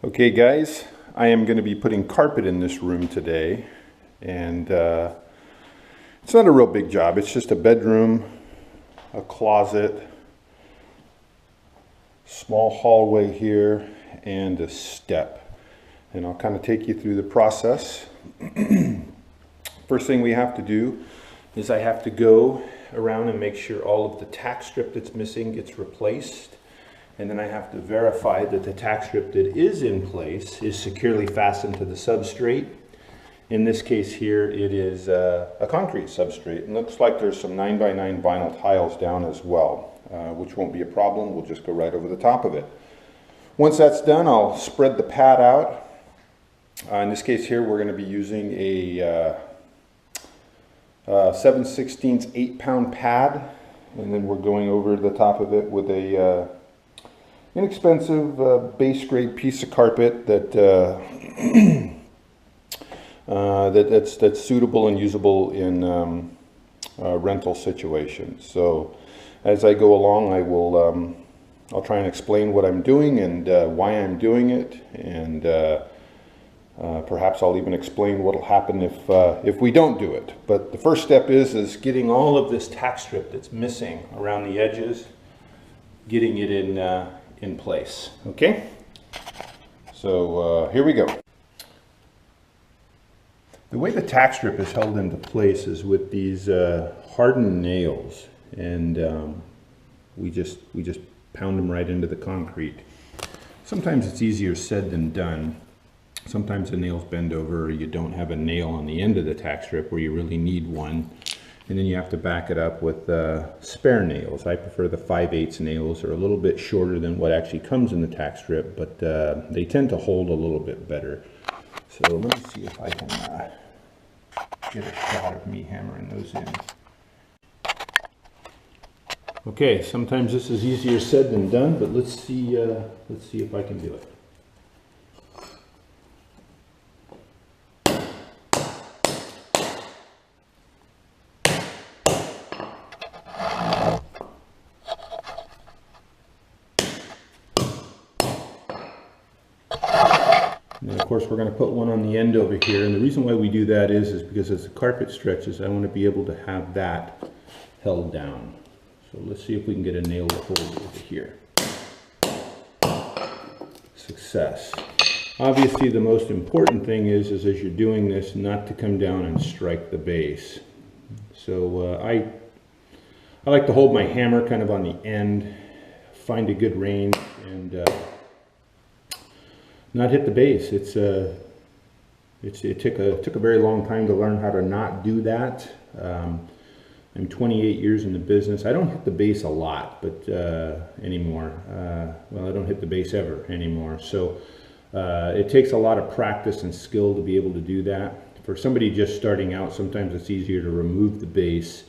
Okay guys, I am going to be putting carpet in this room today, and it's not a real big job. It's just a bedroom, a closet, small hallway here, and a step. And I'll kind of take you through the process. First thing we have to do is I have to go around and make sure all of the tack strip that's missing gets replaced. And then I have to verify that the tack strip that is in place is securely fastened to the substrate. In this case here, it is a concrete substrate. And looks like there's some 9x9 vinyl tiles down as well, which won't be a problem. We'll just go right over the top of it. Once that's done, I'll spread the pad out. In this case here, we're going to be using a 7/16 8-pound pad. And then we're going over the top of it with a inexpensive base grade piece of carpet that that's suitable and usable in rental situations. So as I go along, I'll try and explain what I'm doing and why I'm doing it, and perhaps I'll even explain what will happen if we don't do it. But the first step is getting all of this tack strip that's missing around the edges, getting it in place. Okay, so here we go. The way the tack strip is held into place is with these hardened nails, and we just pound them right into the concrete. Sometimes it's easier said than done. Sometimes the nails bend over, or you don't have a nail on the end of the tack strip where you really need one. And then you have to back it up with spare nails. I prefer the 5/8 nails. They're a little bit shorter than what actually comes in the tack strip, but they tend to hold a little bit better. So let me see if I can get a shot of me hammering those in. Okay, sometimes this is easier said than done, but let's see if I can do it. And then of course we're going to put one on the end over here, and the reason why we do that is because as the carpet stretches, I want to be able to have that held down. So let's see if we can get a nail to hold over here. Success. Obviously the most important thing is as you're doing this, not to come down and strike the base. So I like to hold my hammer kind of on the end, find a good range, and not hit the base. It took a very long time to learn how to not do that. I'm 28 years in the business. I don't hit the base a lot, but anymore. Well, I don't hit the base ever anymore. So it takes a lot of practice and skill to be able to do that. For somebody just starting out, sometimes it's easier to remove the base,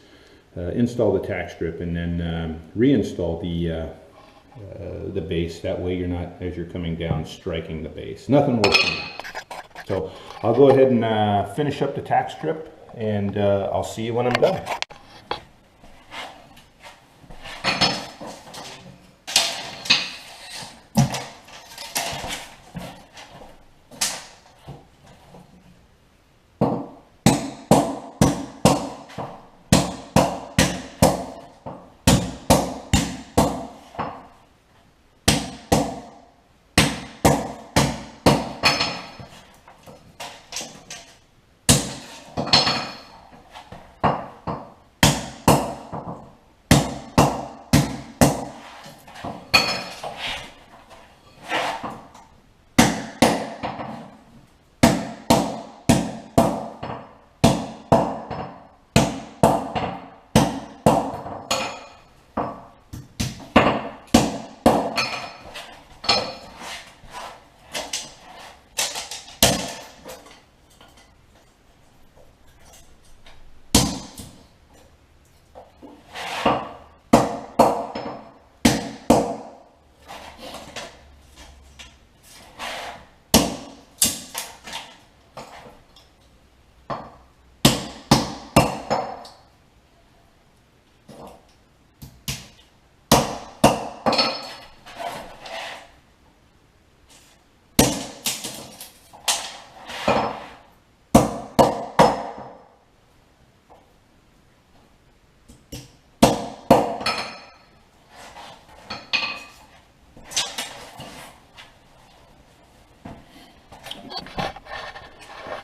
install the tack strip, and then reinstall the base. That way you're not, as you're coming down, striking the base. Nothing worse than that. So I'll go ahead and finish up the tack strip, and I'll see you when I'm done.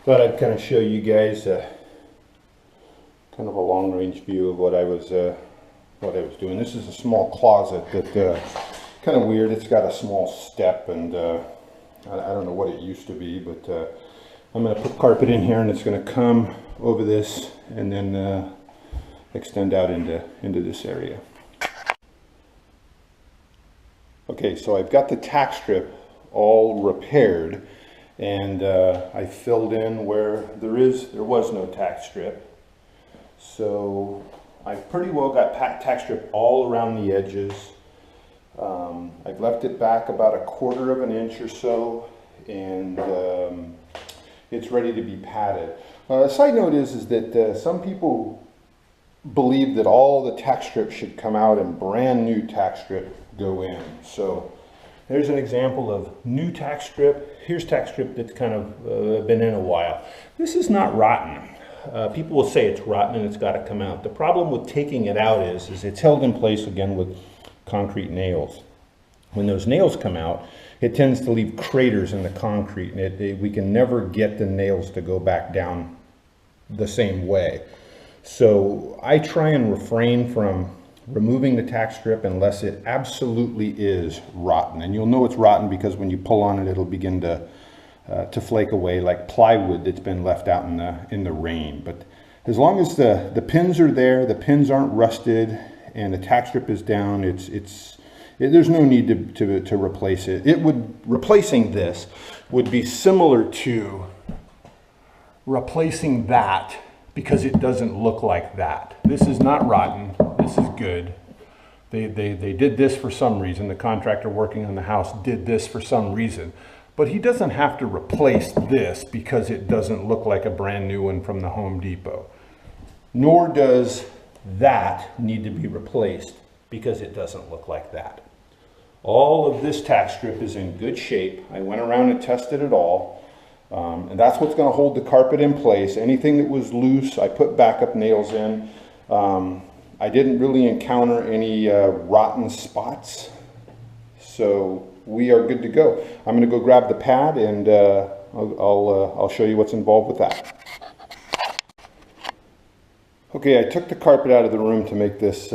thought I'd kind of show you guys kind of a long-range view of what I was doing. This is a small closet that kind of weird. It's got a small step, and I don't know what it used to be, but I'm going to put carpet in here, and it's going to come over this and then extend out into this area. Okay, so I've got the tack strip all repaired, and I filled in where there was no tack strip. So I've pretty well got tack strip all around the edges. I've left it back about 1/4 of an inch or so, and it's ready to be padded. A side note is that some people believe that all the tack strip should come out and brand new tack strip go in. So there's an example of new tack strip. Here's tack strip that's kind of been in a while. This is not rotten. People will say it's rotten and it's got to come out. The problem with taking it out is it's held in place again with concrete nails. When those nails come out, it tends to leave craters in the concrete, and we can never get the nails to go back down the same way. So I try and refrain from removing the tack strip unless it absolutely is rotten. And you'll know it's rotten because when you pull on it, it'll begin to flake away like plywood that's been left out in the rain. But as long as the pins are there, the pins aren't rusted, and the tack strip is down, there's no need to replace it. Replacing this would be similar to replacing that, because it doesn't look like that. This is not rotten, this is good. They did this for some reason. The contractor working on the house did this for some reason. But he doesn't have to replace this because it doesn't look like a brand new one from the Home Depot. Nor does that need to be replaced because it doesn't look like that. All of this tack strip is in good shape. I went around and tested it all. And that's what's going to hold the carpet in place. Anything that was loose, I put backup nails in. I didn't really encounter any rotten spots. So we are good to go. I'm going to go grab the pad, and I'll show you what's involved with that. Okay, I took the carpet out of the room to make this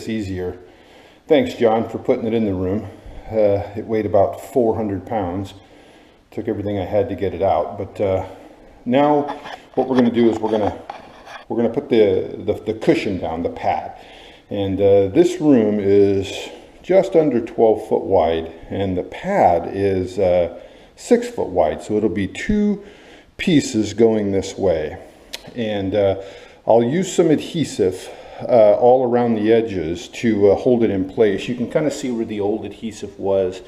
easier. Thanks, John, for putting it in the room. It weighed about 400 pounds. Took everything I had to get it out. But now what we're going to do is we're going to put the cushion down, the pad. And this room is just under 12 foot wide, and the pad is 6 foot wide. So it'll be 2 pieces going this way. And I'll use some adhesive all around the edges to hold it in place. You can kind of see where the old adhesive was.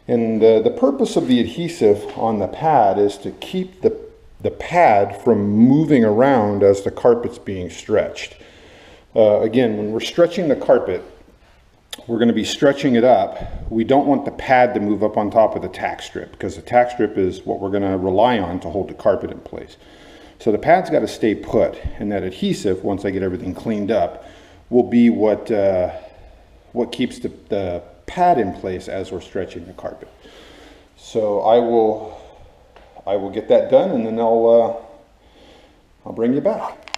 And the purpose of the adhesive on the pad is to keep the pad from moving around as the carpet's being stretched. Again, when we're stretching the carpet, we're going to be stretching it up. We don't want the pad to move up on top of the tack strip, because the tack strip is what we're going to rely on to hold the carpet in place. So the pad's got to stay put, and that adhesive, once I get everything cleaned up, will be what keeps the pad in place as we're stretching the carpet. So I will get that done, and then I'll bring you back.